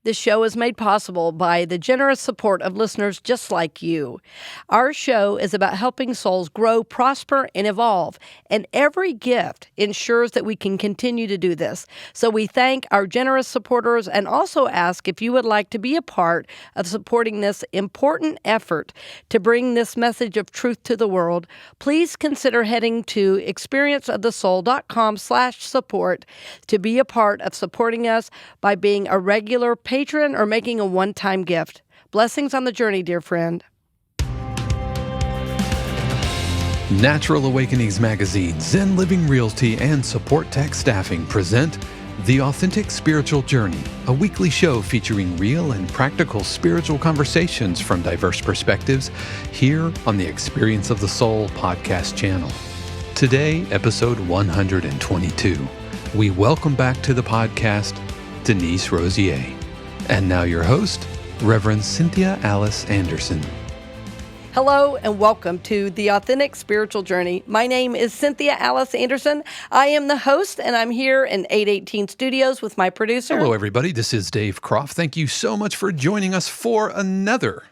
This show is made possible by the generous support of listeners just like you. Our show is about helping souls grow, prosper, and evolve, and every gift ensures that we can continue to do this. So we thank our generous supporters and also ask if you would like to be a part of supporting this important effort to bring this message of truth to the world. Please consider heading to experienceofthesoul.com/support to be a part of supporting us by being a regular patron or making a one-time gift. Blessings on the journey, dear friend. Natural Awakenings Magazine, Zen Living Realty, and Supportek Staffing present The Authentic Spiritual Journey, a weekly show featuring real and practical spiritual conversations from diverse perspectives here on the Experience of the Soul podcast channel. Today, episode 122. We welcome back to the podcast Denise Rosier. And now your host, Reverend Cynthia Alice Anderson. Hello and welcome to The Authentic Spiritual Journey. My name is Cynthia Alice Anderson. I am the host and I'm here in 818 Studios with my producer. Hello everybody, this is Dave Croft. Thank you so much for joining us for another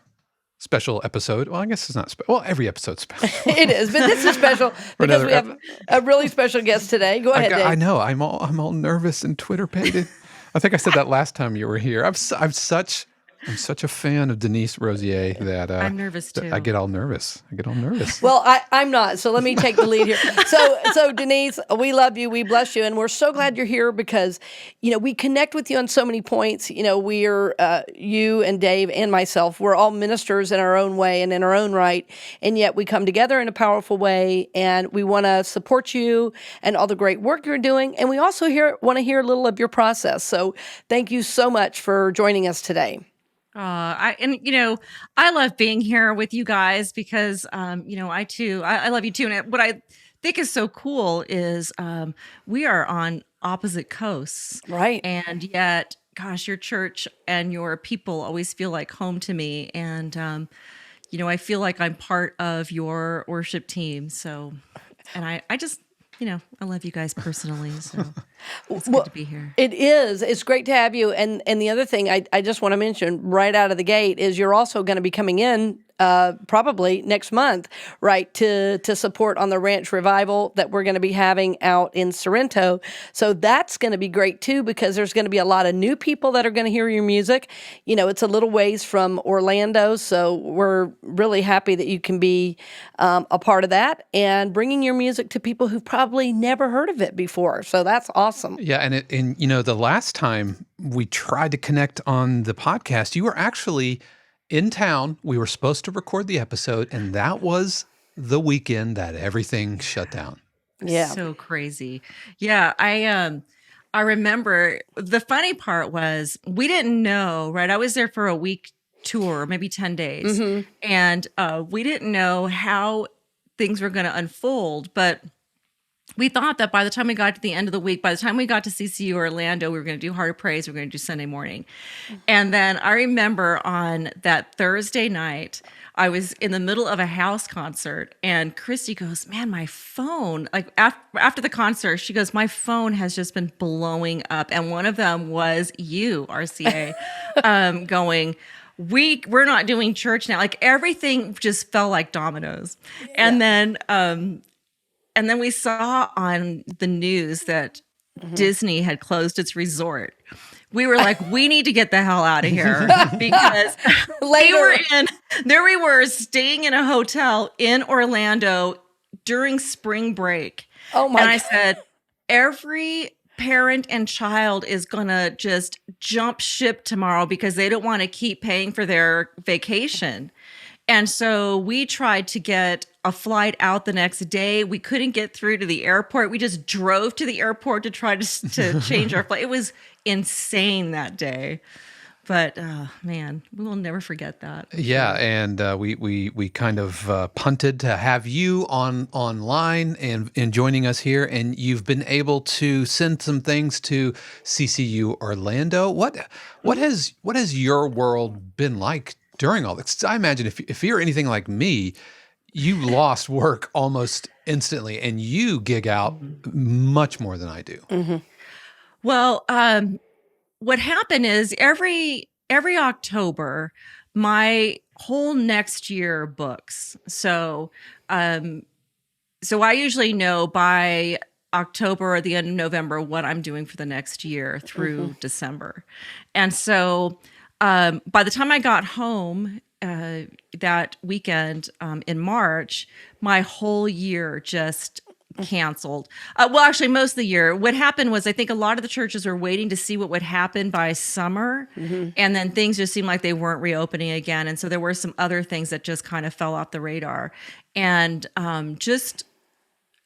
special episode. Well, I guess it's not special. Well, every episode's special. It is, but this is special because we have a really special guest today. Go ahead, Dave. I know. I'm all nervous and Twitter-pated. I think I said that last time you were here. I'm such a fan of Denise Rosier that I'm nervous too. I get all nervous. Well, I'm not. So let me take the lead here. So Denise, we love you. We bless you. And we're so glad you're here because, we connect with you on so many points. We're, you and Dave and myself, we're all ministers in our own way and in our own right. And yet we come together in a powerful way and we want to support you and all the great work you're doing. And we also want to hear a little of your process. So thank you so much for joining us today. I love being here with you guys because, I love you too. And what I think is so cool is we are on opposite coasts. Right. And yet, gosh, your church and your people always feel like home to me. And, I feel like I'm part of your worship team. So, and I just, I love you guys personally, so it's good to be here. It is. It's great to have you. And the other thing I just want to mention right out of the gate is you're also going to be coming in probably next month, right, to support on the Ranch Revival that we're going to be having out in Sorrento. So that's going to be great too because there's going to be a lot of new people that are going to hear your music. It's a little ways from Orlando, so we're really happy that you can be a part of that and bringing your music to people who've probably never heard of it before. So that's awesome. Yeah, and the last time we tried to connect on the podcast, you were actually in town. We were supposed to record the episode, and that was the weekend that everything shut down. Yeah. So crazy. Yeah, I remember the funny part was we didn't know, right? I was there for a week tour, maybe 10 days. Mm-hmm. And we didn't know how things were going to unfold, but we thought that by the time we got to the end of the week, by the time we got to CCU Orlando, we were going to do Heart of Praise, we were going to do Sunday morning. And then I remember on that Thursday night, I was in the middle of a house concert and Christy goes, man, my phone, like after the concert, she goes, my phone has just been blowing up. And one of them was you, RCA, going, we're not doing church now. Like everything just fell like dominoes. Yeah. And then we saw on the news that Disney had closed its resort. We were like, we need to get the hell out of here because there we were staying in a hotel in Orlando during spring break. Oh my! And I said, every parent and child is going to just jump ship tomorrow because they don't want to keep paying for their vacation. And so we tried to get a flight out the next day. We couldn't get through to the airport. We just drove to the airport to try to change our flight. It was insane that day. But man, we will never forget that. Yeah, and we kind of punted to have you online and joining us here, and you've been able to send some things to CCU Orlando. What has your world been like during all this? I imagine if you're anything like me, you lost work almost instantly, and you gig out much more than I do. Mm-hmm. Well, what happened is every October, my whole next year books. So I usually know by October or the end of November what I'm doing for the next year through December. And so by the time I got home that weekend in March, my whole year just canceled. Well, actually, most of the year. What happened was I think a lot of the churches were waiting to see what would happen by summer. And then things just seemed like they weren't reopening again. And so there were some other things that just kind of fell off the radar. And just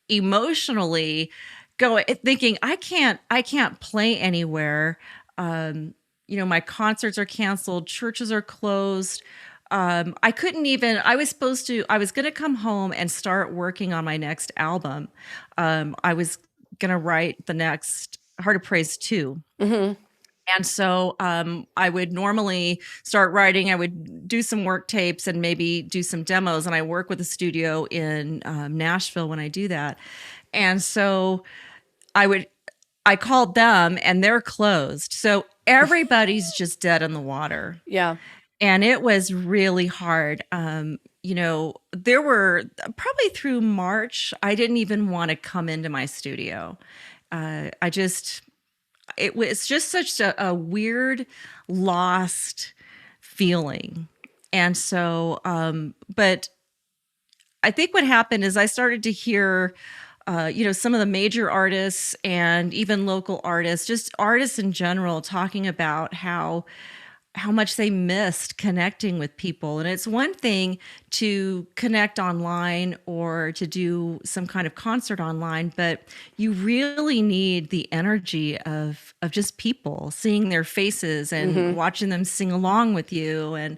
emotionally thinking, I can't play anywhere. My concerts are canceled, churches are closed. I couldn't even, I was going to come home and start working on my next album. I was going to write the next Heart of Praise 2. And so I would normally start writing. I would do some work tapes and maybe do some demos. And I work with a studio in Nashville when I do that. And so I called them and they're closed. So everybody's just dead in the water. Yeah. And it was really hard. There were probably through March, I didn't even want to come into my studio. It was just such a weird, lost feeling. And so, but I think what happened is I started to hear, some of the major artists and even local artists, just artists in general, talking about how much they missed connecting with people. And it's one thing to connect online or to do some kind of concert online, but you really need the energy of just people, seeing their faces and watching them sing along with you and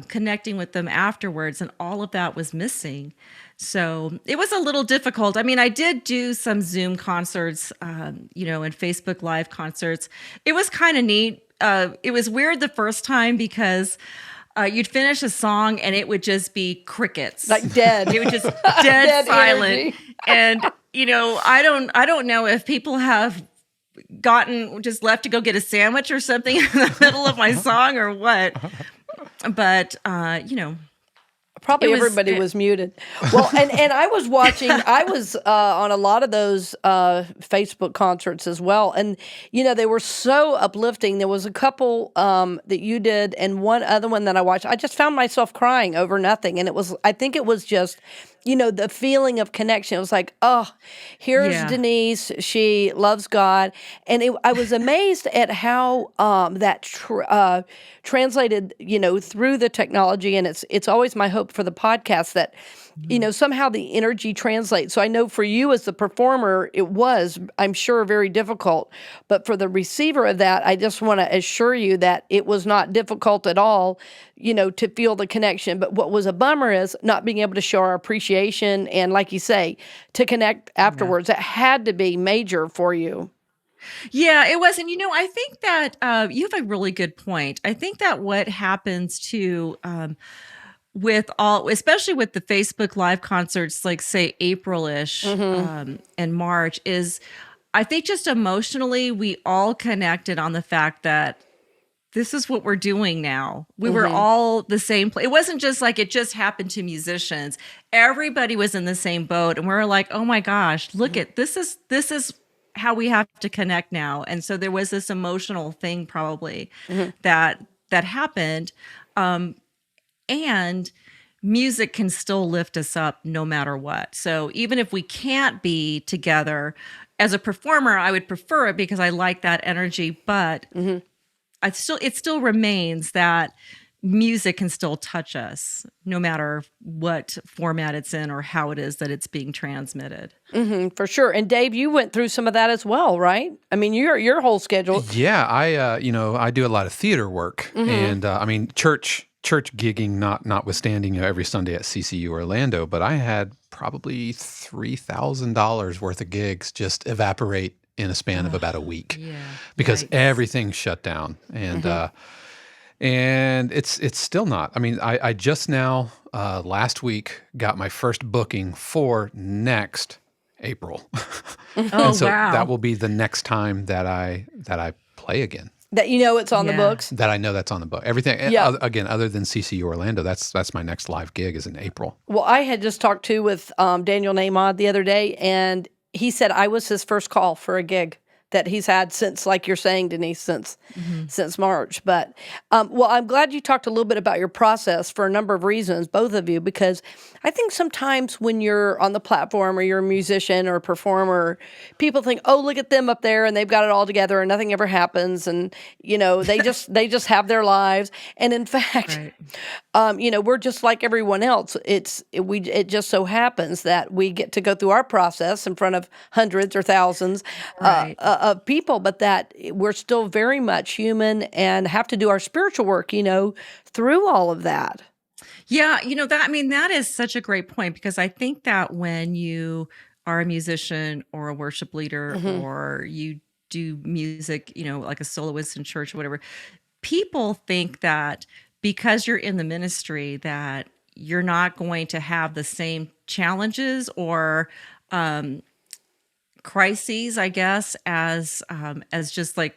connecting with them afterwards. And all of that was missing. So it was a little difficult. I mean, I did do some Zoom concerts, and Facebook Live concerts. It was kind of neat. It was weird the first time because you'd finish a song and it would just be crickets, like dead. It would just dead silent. Energy. And I don't know if people have just left to go get a sandwich or something in the middle of my song or what. But probably everybody was muted. Well, and I was watching, I was on a lot of those Facebook concerts as well. And, they were so uplifting. There was a couple that you did and one other one that I watched. I just found myself crying over nothing. And I think it was just, the feeling of connection. It was like, oh, here's Denise. She loves God. And I was amazed at how that translated, through the technology. And it's always my hope for the podcast that, somehow the energy translates. So I know for you as the performer, it was, I'm sure, very difficult. But for the receiver of that, I just want to assure you that it was not difficult at all, to feel the connection. But what was a bummer is not being able to show our appreciation and, like you say, to connect afterwards. It had to be major for you. Yeah, it was. And, I think that you have a really good point. I think that what happens to especially with the Facebook Live concerts, like say April-ish and March, is I think just emotionally we all connected on the fact that this is what we're doing now. We were all the same place. It wasn't just like it just happened to musicians. Everybody was in the same boat, and we were like, "Oh my gosh, look at this is how we have to connect now." And so there was this emotional thing probably that happened. And music can still lift us up no matter what. So even if we can't be together, as a performer, I would prefer it because I like that energy. But it still remains that music can still touch us no matter what format it's in or how it is that it's being transmitted. For sure. And Dave, you went through some of that as well, right? I mean, your whole schedule. Yeah, I do a lot of theater work, and church gigging notwithstanding, every Sunday at CCU Orlando, but I had probably $3,000 worth of gigs just evaporate in a span of about a week because everything shut down. And and it's still not. I mean, I just now last week got my first booking for next April. And so that will be the next time that I play again. That it's on the Yeah. books. that I know that's on the book. Everything, Yeah. again, other than CCU Orlando, that's my next live gig is in April. Well, I had just talked with Daniel Namod the other day, and he said I was his first call for a gig that he's had since, like you're saying, Denise, since March. But well, I'm glad you talked a little bit about your process for a number of reasons, both of you, because I think sometimes when you're on the platform or you're a musician or a performer, people think, oh, look at them up there and they've got it all together and nothing ever happens, and they just have their lives. And in fact, Right. we're just like everyone else. It just so happens that we get to go through our process in front of hundreds or thousands Right. of people, but that we're still very much human and have to do our spiritual work, through all of that. Yeah, that is such a great point, because I think that when you are a musician or a worship leader, Mm-hmm. or you do music, like a soloist in church or whatever, people think that because you're in the ministry that you're not going to have the same challenges or crises, I guess, as just like,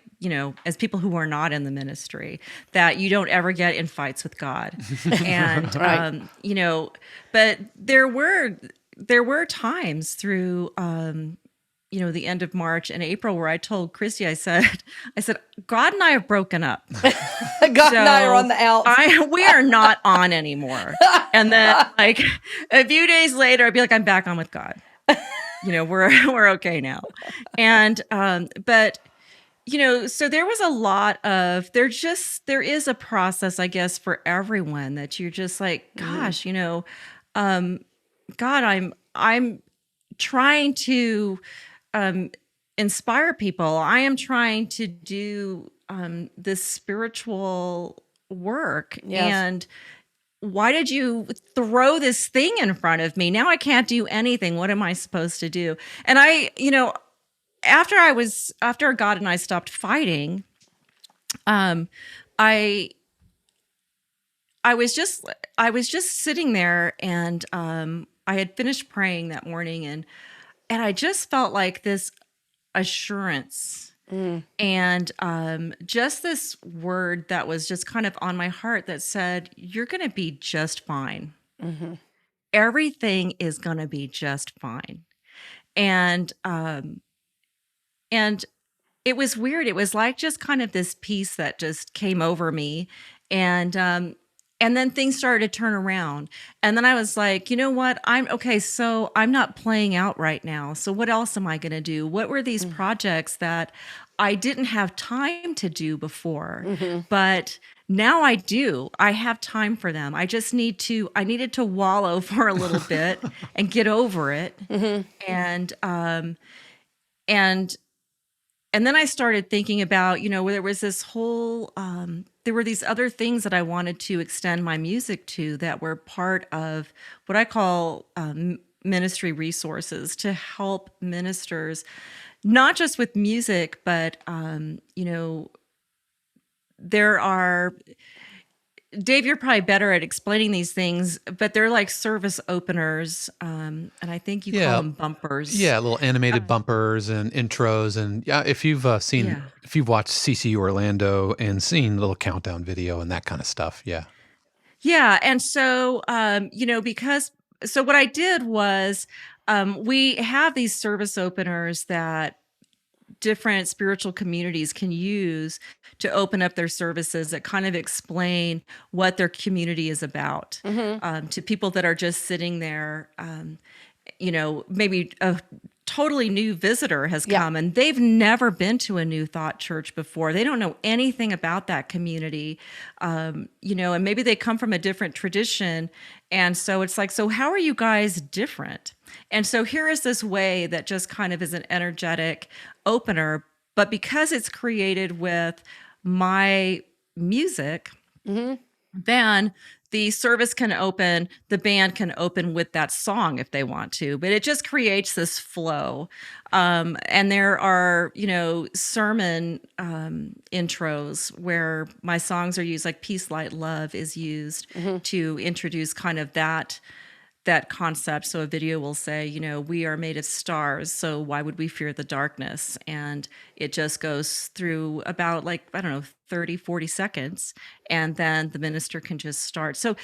as people who are not in the ministry, that you don't ever get in fights with God. And Right. but there were times through the end of March and April where I told Christy, I said, God and I have broken up. God and I are on the outs. We are not on anymore. And then like a few days later, I'd be like, I'm back on with God. We're okay now. And but so there was a lot of there is a process, I guess, for everyone, that you're just like, gosh, God, I'm trying to inspire people. I am trying to do this spiritual work. Yes. And why did you throw this thing in front of me? Now I can't do anything. What am I supposed to do? And after God and I stopped fighting, I was just sitting there, and I had finished praying that morning, and I just felt like this assurance. And just this word that was just kind of on my heart that said, you're going to be just fine. Everything is going to be just fine. And it was weird. It was like just kind of this peace that just came over me. And then things started to turn around. And then I was like, you know what? So I'm not playing out right now. So what else am I going to do? What were these projects that I didn't have time to do before? But now I do. I have time for them. I needed to wallow for a little bit and get over it. And then I started thinking about, where there was this whole, there were these other things that I wanted to extend my music to that were part of what I call ministry resources, to help ministers, not just with music, but, there are, Dave, you're probably better at explaining these things, but they're like service openers, and I think you call them bumpers. Yeah, little animated bumpers and intros, and if you've if you've watched CCU Orlando and seen the little countdown video and that kind of stuff, yeah. And so so what I did was, we have these service openers that different spiritual communities can use to open up their services, that kind of explain what their community is about, to people that are just sitting there. Maybe a totally new visitor has come and they've never been to a New Thought church before. They don't know anything about that community, and maybe they come from a different tradition. And so it's like, so how are you guys different? And so here is this way that just kind of is an energetic opener, but because it's created with my music, then the service can open, the band can open with that song if they want to, but it just creates this flow. And there are, sermon intros where my songs are used, like Peace, Light, Love is used to introduce kind of that that concept. So a video will say, we are made of stars, so why would we fear the darkness? And it just goes through about 30, 40 seconds, and then the minister can just start. So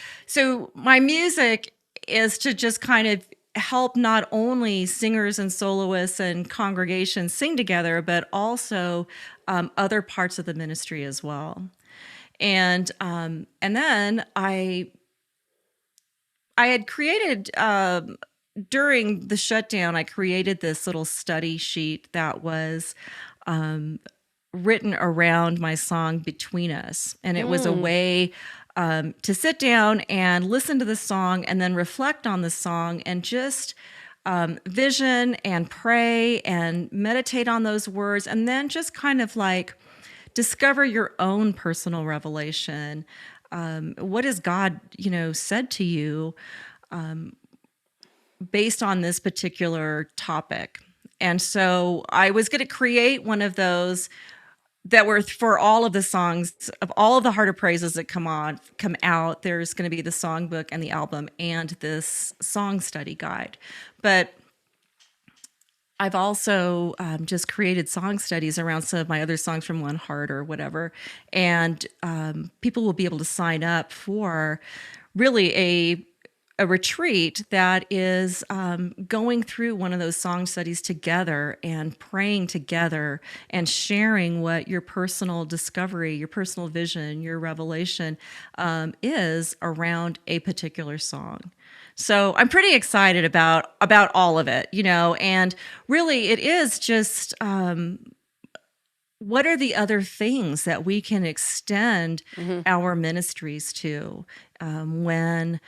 my music is to just kind of help not only singers and soloists and congregations sing together, but also other parts of the ministry as well. And then I had created during the shutdown, I created this little study sheet that was written around my song "Between Us," and it was a way to sit down and listen to the song and then reflect on the song and just vision and pray and meditate on those words, and then just kind of discover your own personal revelation. What has God, said to you based on this particular topic? And so I was going to create one of those that were for all of the songs of all of the Heart of Praises that come out. There's going to be the songbook and the album and this song study guide. But I've also just created song studies around some of my other songs from One Heart or whatever. And people will be able to sign up for really a retreat that is going through one of those song studies together and praying together and sharing what your personal discovery, your personal vision, your revelation is around a particular song. So I'm pretty excited about all of it, and really it is just what are the other things that we can extend our ministries to when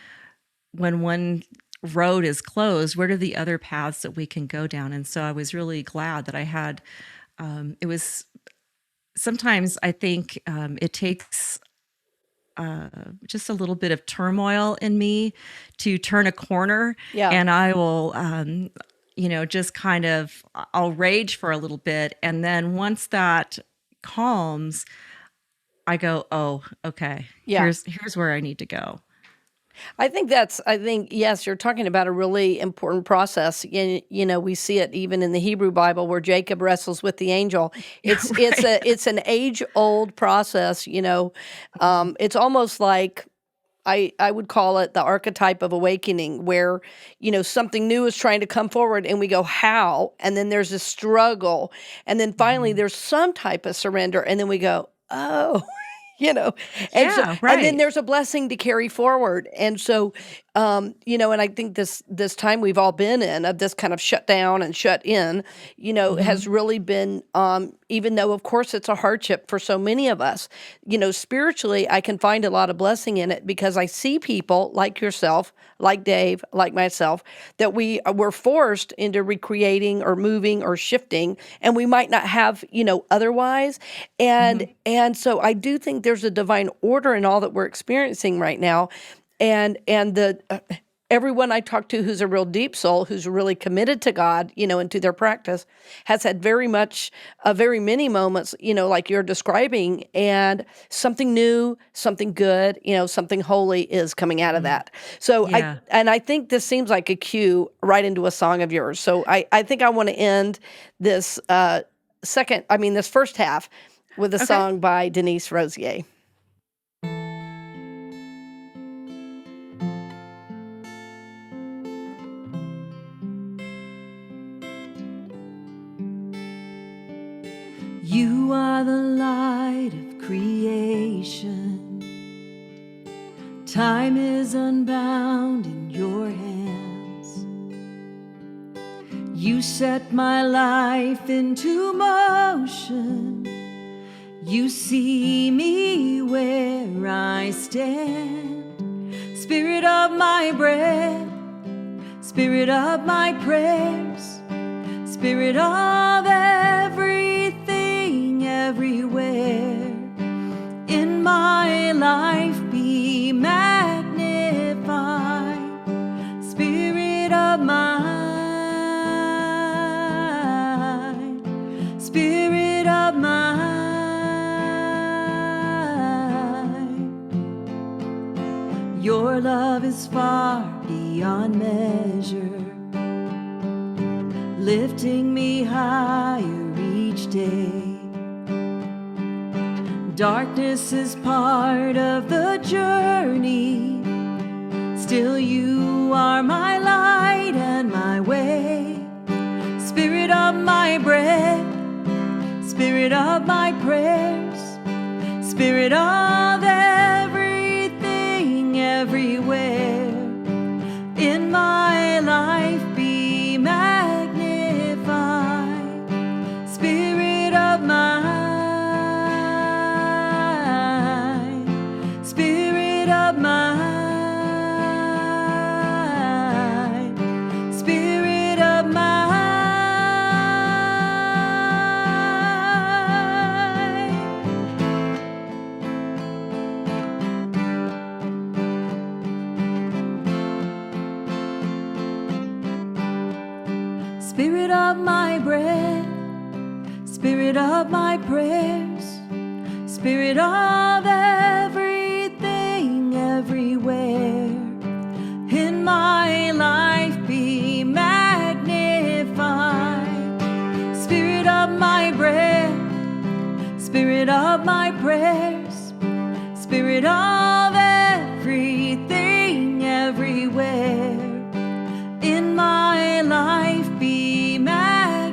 one road is closed? What are the other paths that we can go down? And so I was really glad that I had, it was, sometimes I think it takes just a little bit of turmoil in me to turn a corner. Yeah. And I will, just kind of, I'll rage for a little bit. And then once that calms, I go, oh, okay, Yeah. here's where I need to go. I think, yes, you're talking about a really important process. We see it even in the Hebrew Bible where Jacob wrestles with the angel. It's an age-old process, It's almost like I would call it the archetype of awakening where, something new is trying to come forward and we go, how? And then there's a struggle. And then finally there's some type of surrender. And then we go, oh, and so, Yeah, right. and then there's a blessing to carry forward. And so, and I think this time we've all been in of this kind of shut down and shut in, has really been, even though of course it's a hardship for so many of us, spiritually, I can find a lot of blessing in it because I see people like yourself, like Dave, like myself, that we're forced into recreating or moving or shifting, and we might not have, otherwise. And so I do think there's a divine order in all that we're experiencing right now. And the everyone I talk to who's a real deep soul, who's really committed to God, and to their practice, has had very many moments, like you're describing, and something new, something good, something holy is coming out of that. So Yeah. I think this seems like a cue right into a song of yours. So I think I want to end this this first half with a song by Denise Rosier. You are the light of creation. Time is unbound in your hands. You set my life into motion. You see me where I stand. Spirit of my breath, Spirit of my prayers, Spirit of everything, everywhere in my life be magnified. Spirit of mine, Spirit of mine, Your love is far beyond measure, lifting me higher each day. Darkness is part of the journey, still you are my light and my way. Spirit of my bread, Spirit of my prayers, Spirit of everything, everywhere. In my life be magnified. Spirit of mine, Spirit of mine, Spirit of mine. Spirit of my bread, Spirit of my prayers, Spirit of everything, everywhere. In my life be magnified. Spirit of my bread, Spirit of my prayers, Spirit of everything, everywhere. In my life be magnified.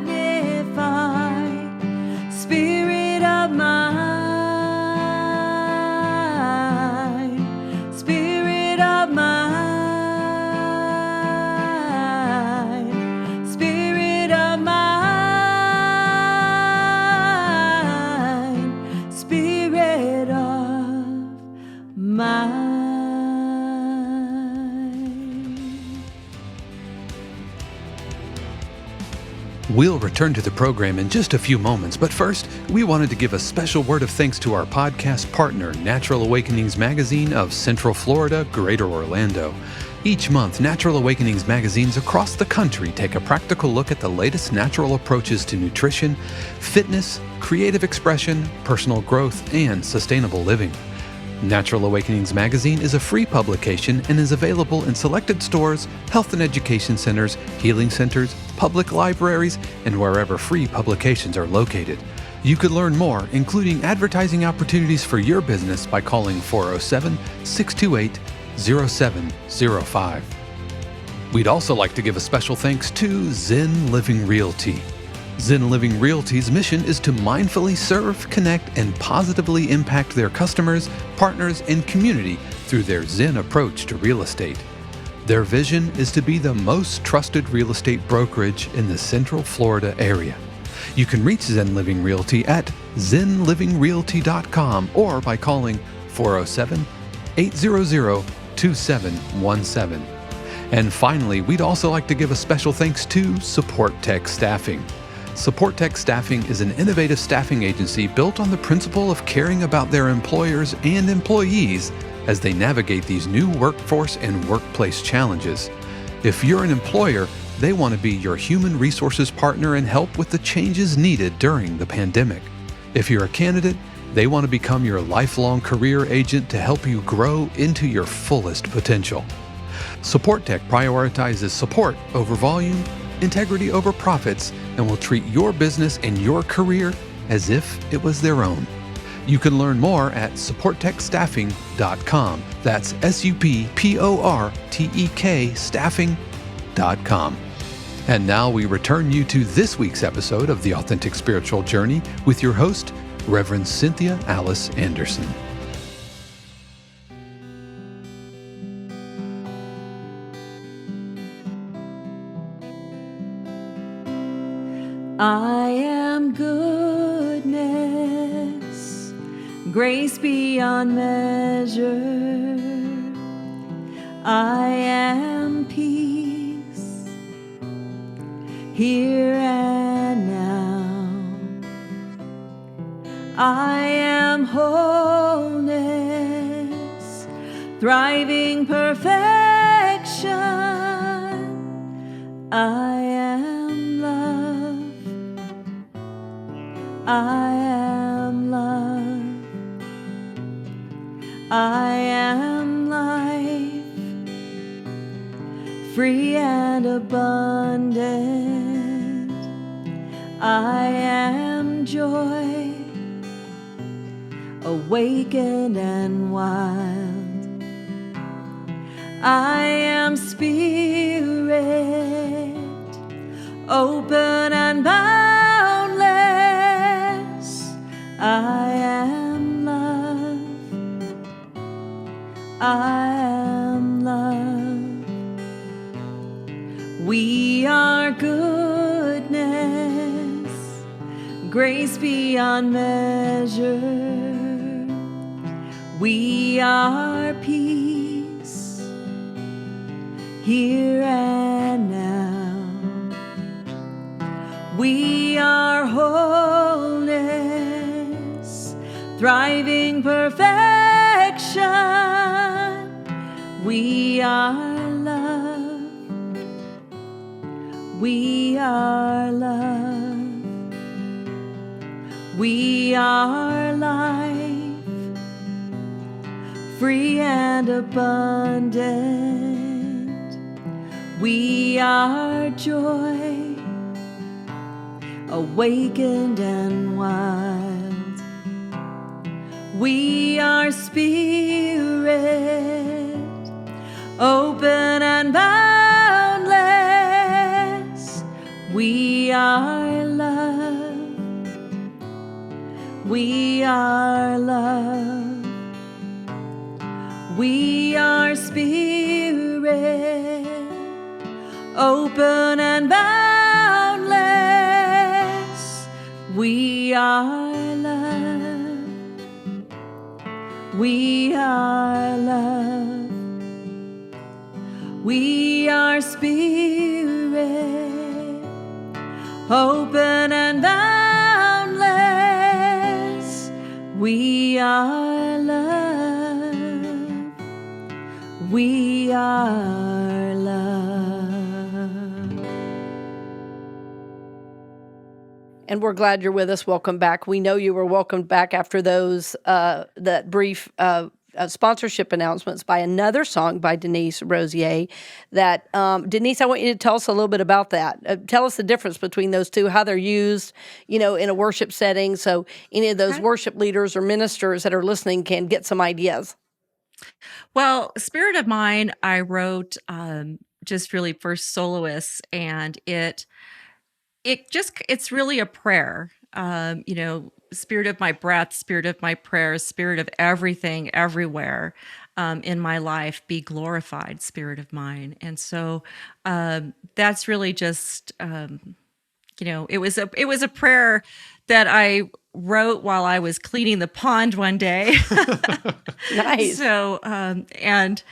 Spirit of mine, Spirit of mine, Spirit of mine, Spirit of mine. We'll return to the program in just a few moments, but first, we wanted to give a special word of thanks to our podcast partner, Natural Awakenings Magazine of Central Florida, Greater Orlando. Each month, Natural Awakenings magazines across the country take a practical look at the latest natural approaches to nutrition, fitness, creative expression, personal growth, and sustainable living. Natural Awakenings magazine is a free publication and is available in selected stores, health and education centers, healing centers, public libraries, and wherever free publications are located. You could learn more, including advertising opportunities for your business, by calling 407-628-0705. We'd also like to give a special thanks to Zen Living Realty. Zen Living Realty's mission is to mindfully serve, connect, and positively impact their customers, partners, and community through their Zen approach to real estate. Their vision is to be the most trusted real estate brokerage in the Central Florida area. You can reach Zen Living Realty at zenlivingrealty.com or by calling 407-800-2717. And finally, we'd also like to give a special thanks to Supportek Staffing. Supportek Staffing is an innovative staffing agency built on the principle of caring about their employers and employees as they navigate these new workforce and workplace challenges. If you're an employer, they want to be your human resources partner and help with the changes needed during the pandemic. If you're a candidate, they want to become your lifelong career agent to help you grow into your fullest potential. Supportek prioritizes support over volume, integrity over profits, and will treat your business and your career as if it was their own. You can learn more at supportekstaffing.com. That's SUPPORTEK staffing.com. And now we return you to this week's episode of The Authentic Spiritual Journey with your host, Reverend Cynthia Alice Anderson. I am goodness, grace beyond measure. I am peace, here and now. I am wholeness, thriving perfection. I am love. I am love. I am light. free and abundant. I am joy, awakened and wild. I am spirit, open and boundless. I am love. I am love. We are goodness, grace beyond measure. We are peace, here and now. We are wholeness, thriving perfection. We are love. We are love. We are life, free and abundant. We are joy, awakened and wild. We are spirit, open and boundless. We are love. We are love. We are spirit, open and boundless. We are love. We are love. We are spirit, open and boundless. We are love. We are love. And we're glad you're with us. Welcome back. We know you were welcomed back after those that brief sponsorship announcements by another song by Denise Rosier. That Denise, I want you to tell us a little bit about that. Tell us the difference between those two, how they're used, in a worship setting, so any of those worship leaders or ministers that are listening can get some ideas. Well, Spirit of Mine, I wrote just really for soloists, and it's really a prayer. Spirit of my breath, spirit of my prayers, spirit of everything, everywhere in my life, be glorified, Spirit of Mine. And so that's really just, it was a prayer that I wrote while I was cleaning the pond one day. Nice. So, and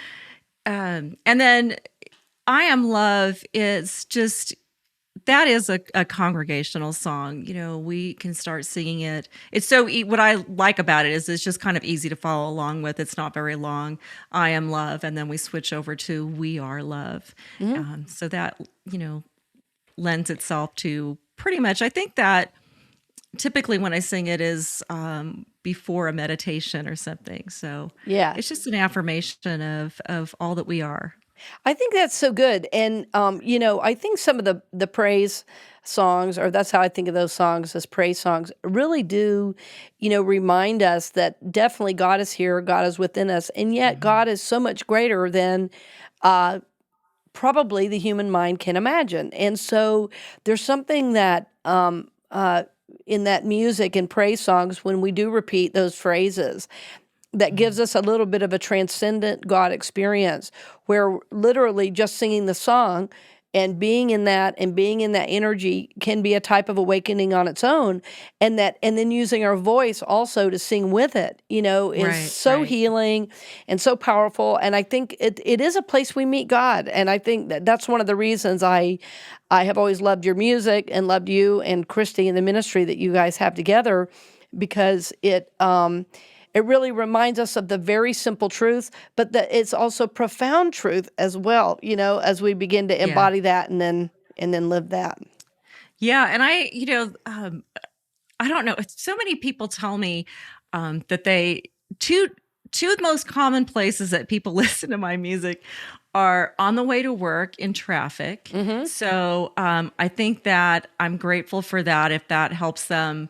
then I Am Love is just, that is a congregational song. We can start singing it. It's what I like about it is it's just kind of easy to follow along with. It's not very long. I Am Love. And then we switch over to We Are Love. Mm-hmm. So that, lends itself to pretty much, I think that typically when I sing it is before a meditation or something. So Yeah. it's just an affirmation of all that we are. I think that's so good. And, I think some of the praise songs, or that's how I think of those songs as praise songs, really do, remind us that definitely God is here, God is within us. And yet God is so much greater than probably the human mind can imagine. And so there's something that in that music and praise songs, when we do repeat those phrases, that gives us a little bit of a transcendent God experience where literally just singing the song and being in that energy can be a type of awakening on its own. And then using our voice also to sing with it, is Right, so right. healing and so powerful. And I think it is a place we meet God. And I think that's one of the reasons I have always loved your music and loved you and Christy and the ministry that you guys have together, because it really reminds us of the very simple truth, but that it's also profound truth as well, as we begin to Yeah. embody that and then live that. Yeah. And I don't know. So many people tell me that two two of the most common places that people listen to my music are on the way to work in traffic. So I think that I'm grateful for that if that helps them,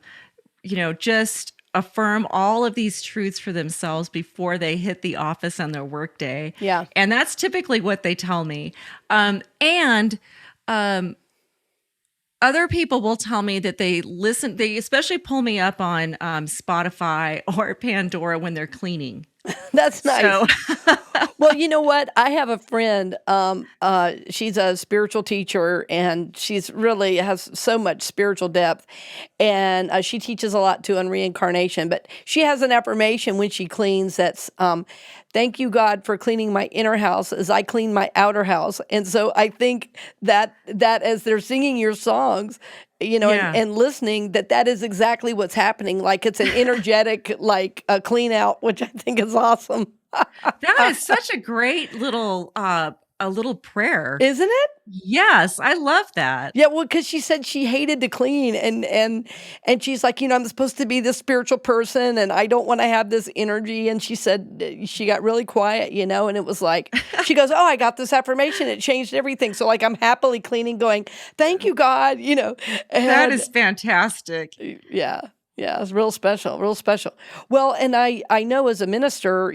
just affirm all of these truths for themselves before they hit the office on their workday. Yeah. And that's typically what they tell me. And other people will tell me that they especially pull me up on Spotify or Pandora when they're cleaning. That's nice. So Well, you know what? I have a friend. She's a spiritual teacher, and she's really has so much spiritual depth. And she teaches a lot too on reincarnation. But she has an affirmation when she cleans that's, "Thank you, God, for cleaning my inner house as I clean my outer house." And so I think that as they're singing your songs, Yeah. and listening, that is exactly what's happening. Like it's an energetic, like a clean out, which I think is awesome. that is such a great little a little prayer. Isn't it? Yes, I love that. Yeah, well, because she said she hated to clean, and she's like, I'm supposed to be this spiritual person, and I don't want to have this energy. And she said she got really quiet, and it was like she goes, "Oh, I got this affirmation; it changed everything." So, like, I'm happily cleaning, going, "Thank you, God," That And is fantastic. yeah. Yeah, it's real special, real special. Well, and I know as a minister,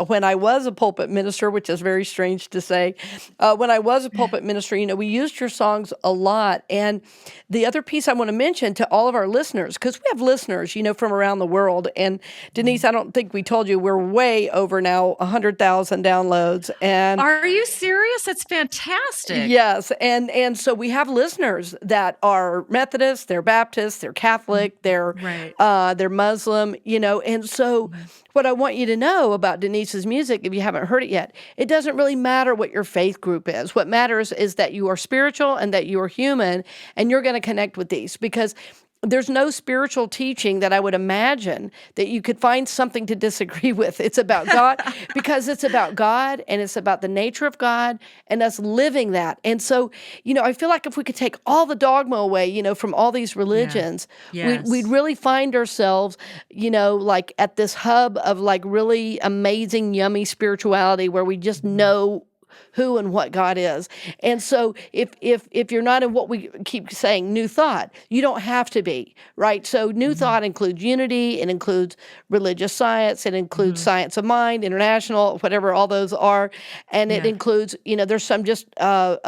when I was a pulpit minister, which is very strange to say, when I was a pulpit minister, we used your songs a lot. And the other piece I want to mention to all of our listeners, because we have listeners, from around the world. And Denise, I don't think we told you, we're way over now 100,000 downloads. And Are you serious? That's fantastic. yes, and so we have listeners that are Methodist, they're Baptist, they're Catholic, they're Right. they're Muslim, and so what I want you to know about Denise's music, if you haven't heard it yet, it doesn't really matter what your faith group is. What matters is that you are spiritual and that you are human, and you're going to connect with these because there's no spiritual teaching that I would imagine that you could find something to disagree with. It's about God because it's about God and it's about the nature of God and us living that. And so, I feel like if we could take all the dogma away, from all these religions, Yes. we'd really find ourselves, like at this hub of like really amazing, yummy spirituality where we just know who and what God is. And so if you're not in what we keep saying, new thought, you don't have to be, right? So new thought includes unity, it includes religious science, it includes science of mind, international, whatever all those are. And it Yeah. includes, there's some just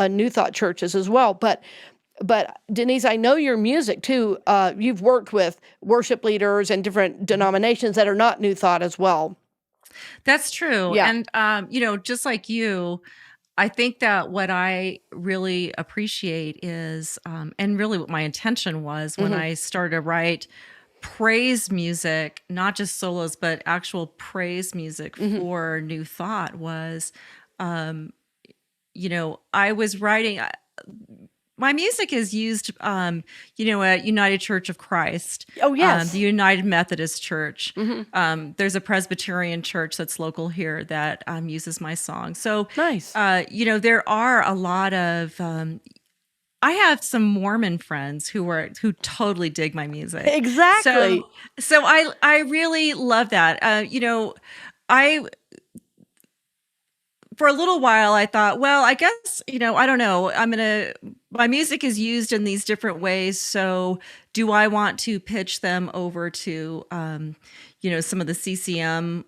new thought churches as well. But Denise, I know your music too. You've worked with worship leaders and different denominations that are not new thought as well. That's true. Yeah. And just like you, I think that what I really appreciate is, and really what my intention was when I started to write praise music, not just solos, but actual praise music for New Thought was, I was writing. My music is used, at United Church of Christ. Oh, yes. The United Methodist Church. There's a Presbyterian church that's local here that uses my song. So, Nice. There are a lot of. I have some Mormon friends who totally dig my music. Exactly. So I really love that. For a little while, I thought, well, I guess, I don't know. My music is used in these different ways. So do I want to pitch them over to, some of the CCM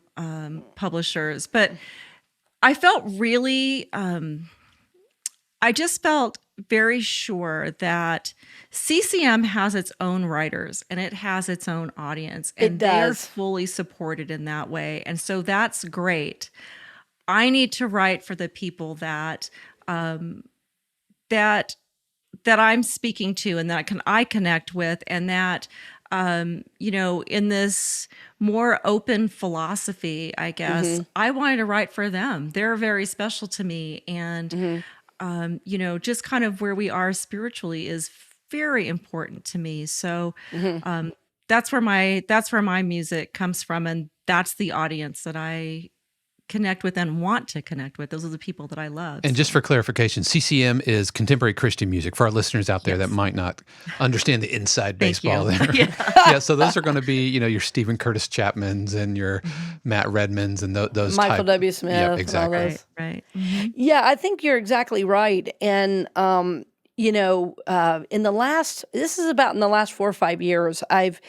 publishers? But I felt really, I just felt very sure that CCM has its own writers and it has its own audience. And they are does. fully supported in that way. And so that's great. I need to write for the people that that I'm speaking to and that I connect with, and that in this more open philosophy, I guess I wanted to write for them. They're very special to me, and just kind of where we are spiritually is very important to me. So that's where my music comes from, and that's the audience that I connect with and want to connect with. Those are the people that I love. And just for clarification, CCM is contemporary Christian music for our listeners out there that might not understand the inside baseball there. Yeah, so those are going to be, your Stephen Curtis Chapmans and your Matt Redmans and those Michael W. Smith. Yep, exactly. And all those. Right. Mm-hmm. Yeah, I think you're exactly right. And, in the last 4 or 5 years, I've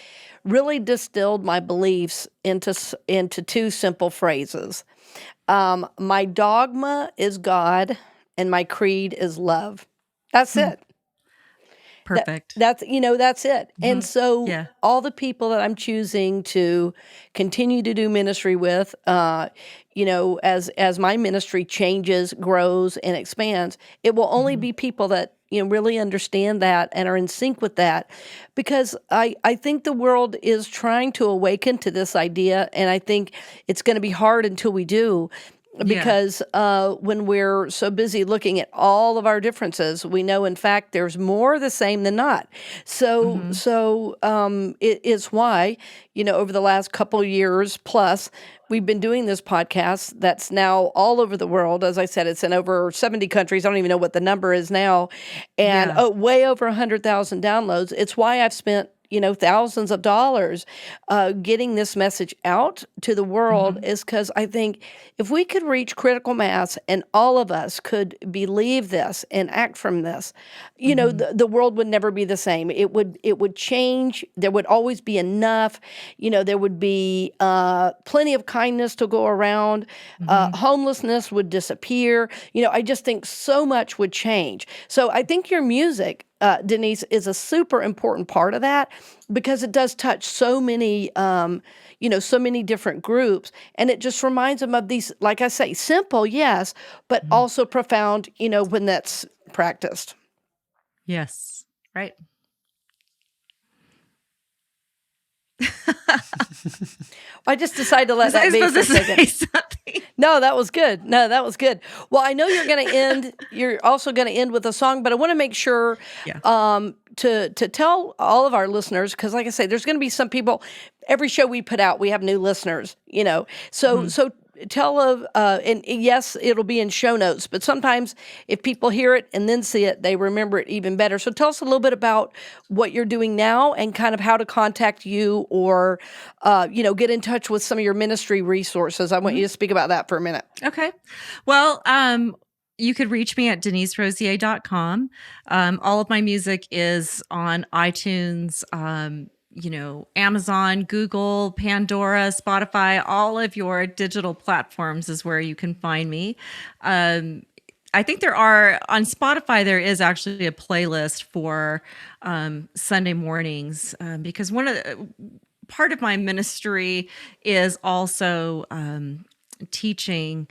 really distilled my beliefs into two simple phrases. My dogma is God, and my creed is love. That's it. Perfect. That's it. And so Yeah. all the people that I'm choosing to continue to do ministry with, as my ministry changes, grows, and expands, it will only be people that really understand that and are in sync with that, because I think the world is trying to awaken to this idea, and I think it's going to be hard until we do. Because when we're so busy looking at all of our differences, we know, in fact, there's more the same than not. So it is why, over the last couple years plus, we've been doing this podcast that's now all over the world. As I said, it's in over 70 countries. I don't even know what the number is now. And way over 100,000 downloads. It's why I've spent thousands of dollars getting this message out to the world, is because I think if we could reach critical mass and all of us could believe this and act from this, the world would never be the same. It would change. There would always be enough. There would be plenty of kindness to go around. Homelessness would disappear. I just think so much would change. So I think your music, Denise, is a super important part of that, because it does touch so many, so many different groups. And it just reminds them of these, like I say, simple, yes, but also profound, when that's practiced. Yes. Right. I just decided to let that be for a second. No, that was good. Well, I know you're also going to end with a song, but I want to make sure to tell all of our listeners, because like I say, there's going to be some people, every show we put out, we have new listeners, so tell and yes, it'll be in show notes, but sometimes if people hear it and then see it, they remember it even better. So tell us a little bit about what you're doing now and kind of how to contact you, or, get in touch with some of your ministry resources. I want you to speak about that for a minute. Okay. Well, you could reach me at deniserosier.com. All of my music is on iTunes, Amazon, Google, Pandora, Spotify, all of your digital platforms is where you can find me. I think on Spotify, there is actually a playlist for Sunday mornings, because part of my ministry is also teaching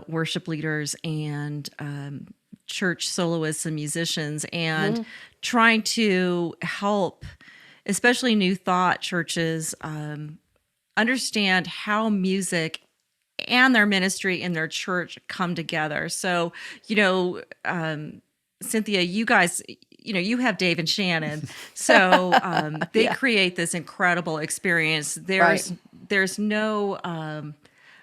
worship leaders and church soloists and musicians, and trying to help especially New Thought churches understand how music and their ministry in their church come together. So, Cynthia, you guys, you have Dave and Shannon, so they create this incredible experience. There's no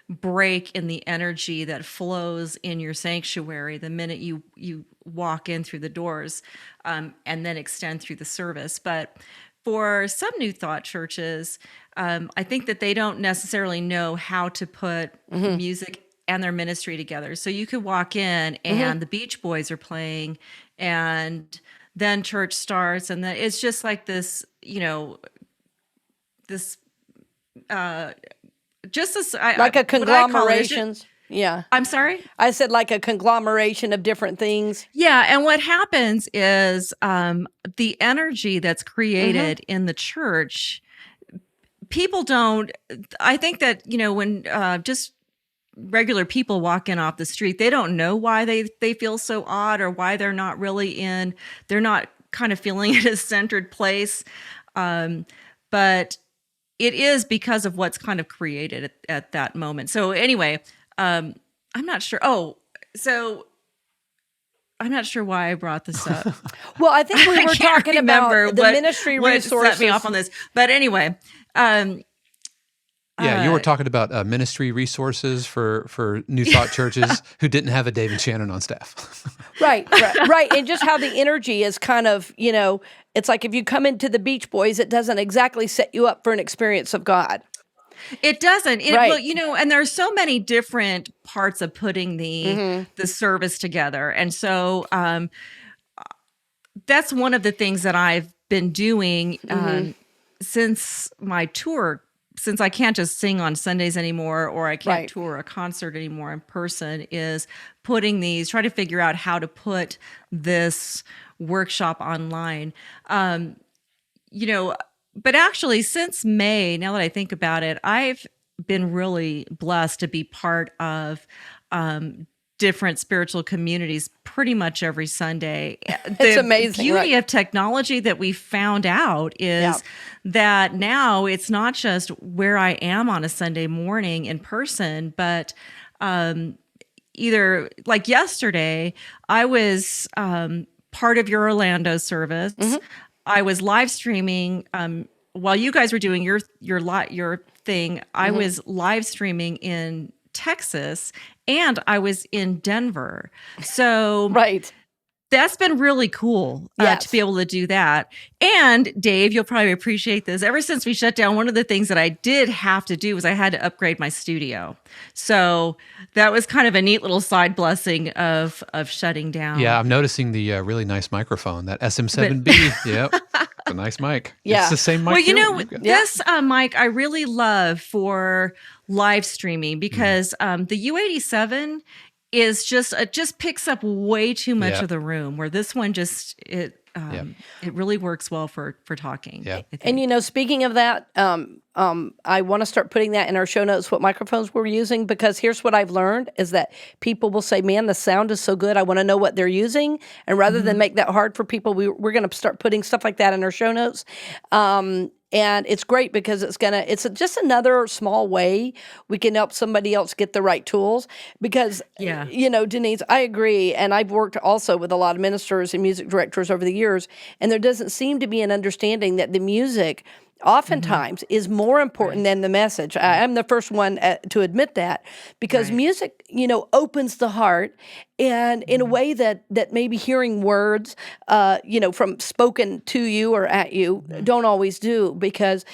break in the energy that flows in your sanctuary the minute you walk in through the doors, and then extend through the service. But for some New Thought churches, I think that they don't necessarily know how to put music and their ministry together. So you could walk in and the Beach Boys are playing, and then church starts, and then it's just like this, like a conglomeration. Yeah. I'm sorry? I said like a conglomeration of different things. Yeah. And what happens is the energy that's created in the church, people don't, I think that, when just regular people walk in off the street, they don't know why they feel so odd, or why they're not kind of feeling at a centered place. But it is because of what's kind of created at that moment. So anyway, I'm not sure. I'm not sure why I brought this up. Well, I think we were talking about the ministry resources. What set me off on this. But anyway, Yeah, you were talking about ministry resources for New Thought churches who didn't have a Dave and Shannon on staff. Right. And just how the energy is kind of, it's like if you come into the Beach Boys, it doesn't exactly set you up for an experience of God. It doesn't. Right. Well, and there are so many different parts of putting the service together. And so that's one of the things that I've been doing since my tour, since I can't just sing on Sundays anymore, or I can't tour a concert anymore in person, is putting try to figure out how to put this workshop online. But actually since May, now that I think about it, I've been really blessed to be part of different spiritual communities pretty much every Sunday. It's amazing. The beauty of technology that we found out is that now it's not just where I am on a Sunday morning in person, but either like yesterday, I was part of your Orlando service. I was live streaming while you guys were doing your thing. I was live streaming in Texas, and I was in Denver. So that's been really cool to be able to do that. And Dave, you'll probably appreciate this. Ever since we shut down, one of the things that I did have to do was I had to upgrade my studio. So that was kind of a neat little side blessing of shutting down. Yeah, I'm noticing the really nice microphone, that SM7B. Yep, it's a nice mic. Yeah. It's the same mic. Well, this mic I really love for live streaming because the U87 is just picks up way too much of the room, where this one it really works well for talking. Yeah. And speaking of that, I want to start putting that in our show notes, what microphones we're using, because here's what I've learned is that people will say, man, the sound is so good, I want to know what they're using. And rather than make that hard for people, we're going to start putting stuff like that in our show notes. And it's great because it's just another small way we can help somebody else get the right tools. Because, Denise, I agree. And I've worked also with a lot of ministers and music directors over the years, and there doesn't seem to be an understanding that the music oftentimes is more important than the message. I'm the first one to admit that, because music, opens the heart, and in a way that maybe hearing words, from spoken to you or at you don't always do, because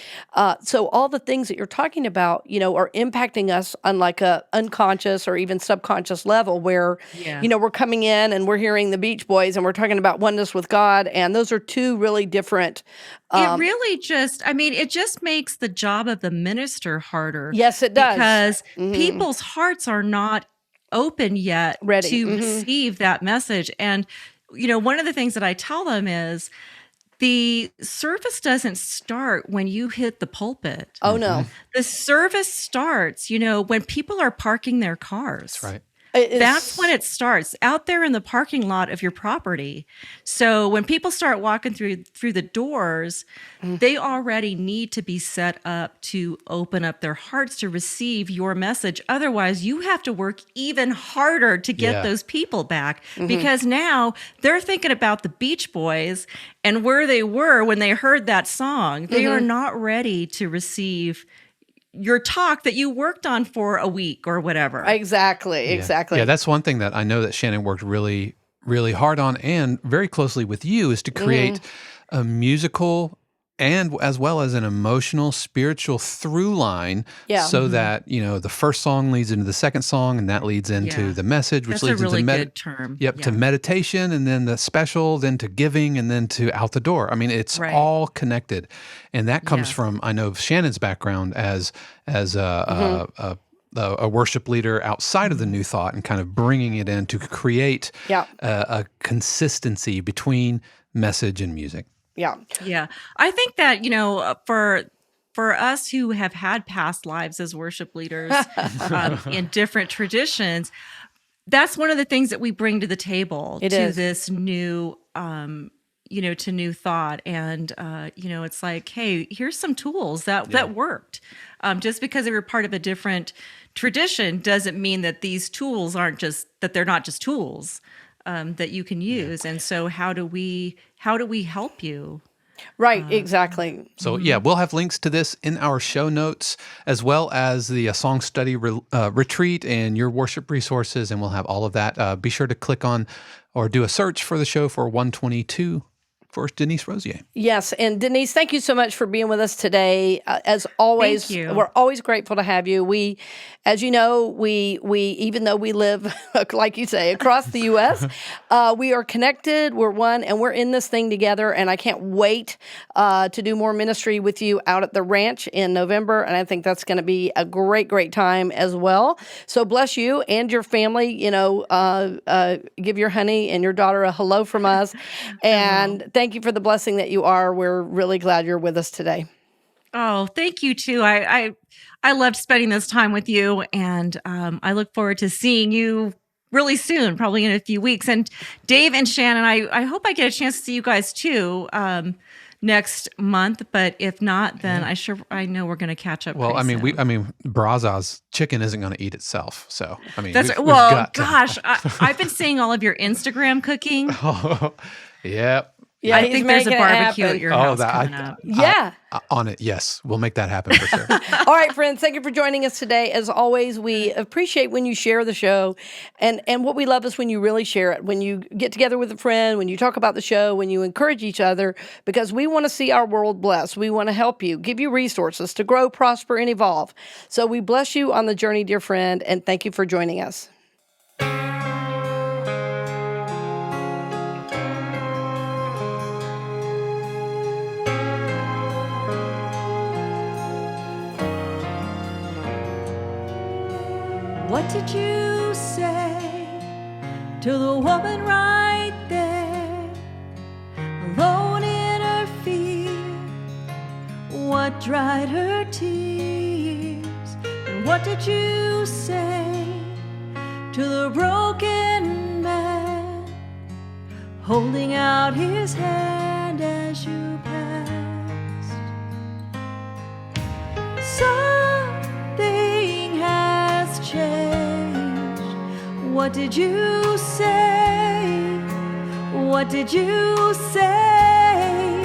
so all the things that you're talking about, are impacting us on like a unconscious or even subconscious level, where, we're coming in and we're hearing the Beach Boys and we're talking about oneness with God. And those are two really different. It really it just makes the job of the minister harder. Yes, it does. Because people's hearts are not open yet ready to receive that message. And, one of the things that I tell them is the service doesn't start when you hit the pulpit. Oh, no. The service starts, when people are parking their cars. That's right. That's when it starts, out there in the parking lot of your property. So when people start walking through the doors, they already need to be set up to open up their hearts to receive your message. Otherwise, you have to work even harder to get those people back, because now they're thinking about the Beach Boys and where they were when they heard that song. They are not ready to receive your talk that you worked on for a week or whatever. Exactly. Yeah, that's one thing that I know that Shannon worked really, really hard on, and very closely with you, is to create a musical and as well as an emotional, spiritual through line, so that, the first song leads into the second song, and that leads into the message, which leads really into good term. to meditation, and then the special, then to giving, and then to out the door. I mean, it's all connected, and that comes from, I know, Shannon's background as a worship leader outside of the New Thought, and kind of bringing it in to create a consistency between message and music. Yeah. I think that, for us who have had past lives as worship leaders in different traditions, that's one of the things that we bring to the table this new, to New Thought. And, it's like, hey, here's some tools that worked. Just because they were part of a different tradition doesn't mean that these tools they're not just tools that you can use. And so how do we help you? Right, exactly. So yeah, we'll have links to this in our show notes, as well as the song study retreat and your worship resources, and we'll have all of that. Be sure to click on or do a search for the show for 122 for Denise Rosier. Yes, and Denise, thank you so much for being with us today. As always, Thank you. we're always grateful to have you. We, as you know, we even though we live, like you say, across the U.S., we are connected. We're one, and we're in this thing together. And I can't wait to do more ministry with you out at the ranch in November. And I think that's going to be a great, great time as well. So bless you and your family. You know, give your honey and your daughter a hello from us, and thank you for the blessing that you are. We're really glad you're with us today. Oh, thank you too. I loved spending this time with you, and I look forward to seeing you really soon, probably in a few weeks. And Dave and Shannon, I hope I get a chance to see you guys too next month. But if not, then I know we're going to catch up. Well, pretty soon. I mean, Brazza's chicken isn't going to eat itself. So, I mean, That's we've well, got to- gosh, I've been seeing all of your Instagram cooking. Yep. Yeah, I he's think there's a making it barbecue happen. at your house coming I- up. Yeah. on it. Yes, we'll make that happen for sure. All right, friends, thank you for joining us today. As always, we appreciate when you share the show. And what we love is when you really share it, when you get together with a friend, when you talk about the show, when you encourage each other, because we want to see our world blessed. We want to help you, give you resources to grow, prosper, and evolve. So we bless you on the journey, dear friend, and thank you for joining us. What did you say to the woman right there, alone in her fear? What dried her tears? And what did you say to the broken man, holding out his hand as you passed? Something has changed. What did you say? What did you say?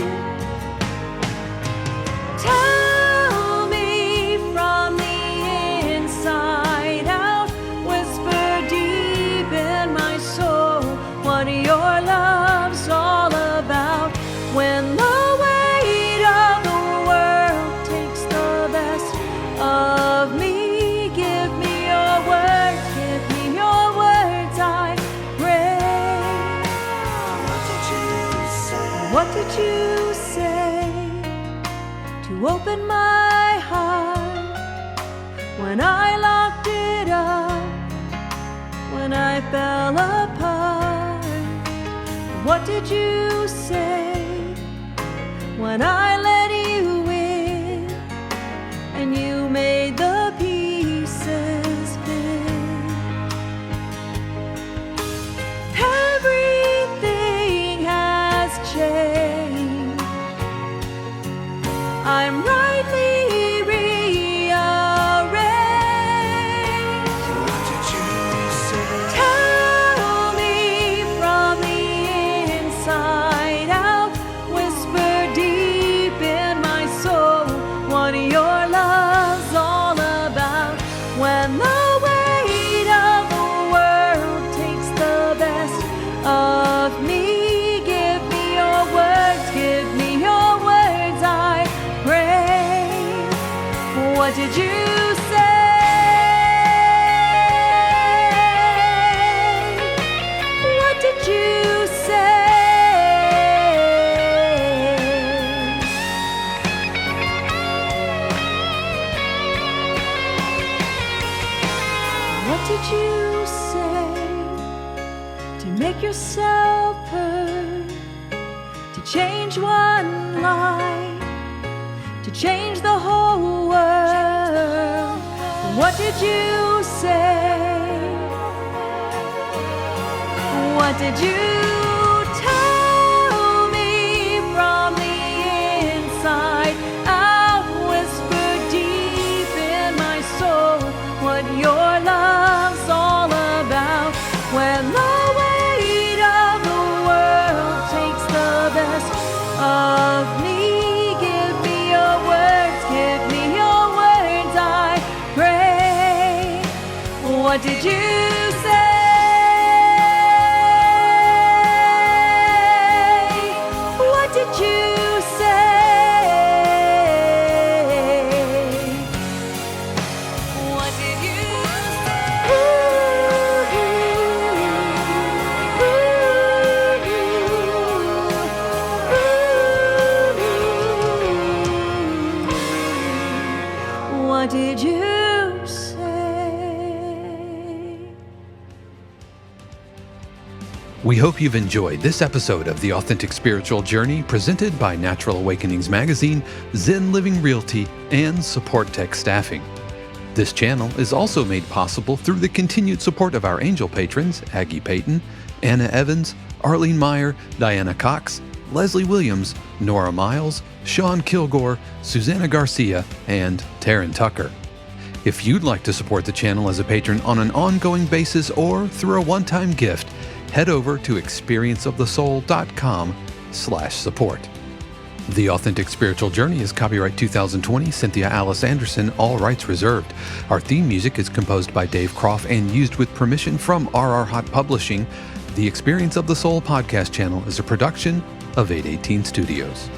Tell me from the inside out, whisper deep in my soul, what your love's all about. When the weight of the world takes the best of me, give me your words, give me your words, I pray. What did you say to open my heart when I locked it up, when I fell apart? What did you say when I let you in and you made the pieces fit? Everything has changed. I'm rightly rearranged. Tell me from the inside out, whisper deep in my soul, what your love's all about. When the weight of the world takes the best of me, give me your words, give me your words, I pray. What did you say? What did you say? What did you say to make yourself heard, to change one life, to change the whole world? What did you say? What did you tell me from the inside out? Whisper deep in my soul, what your love's all about. When the weight of the world takes the best of me, What did you say? What did you say? What did you say? What did you say? We hope you've enjoyed this episode of The Authentic Spiritual Journey presented by Natural Awakenings Magazine, Zen Living Realty, and Supportek Staffing. This channel is also made possible through the continued support of our angel patrons, Aggie Payton, Anna Evans, Arlene Meyer, Diana Cox, Leslie Williams, Nora Miles, Sean Kilgore, Susanna Garcia, and Taryn Tucker. If you'd like to support the channel as a patron on an ongoing basis or through a one-time gift, head over to experienceofthesoul.com/support. The Authentic Spiritual Journey is copyright 2020, Cynthia Alice Anderson, all rights reserved. Our theme music is composed by Dave Croft and used with permission from RR Hot Publishing. The Experience of the Soul podcast channel is a production of 818 Studios.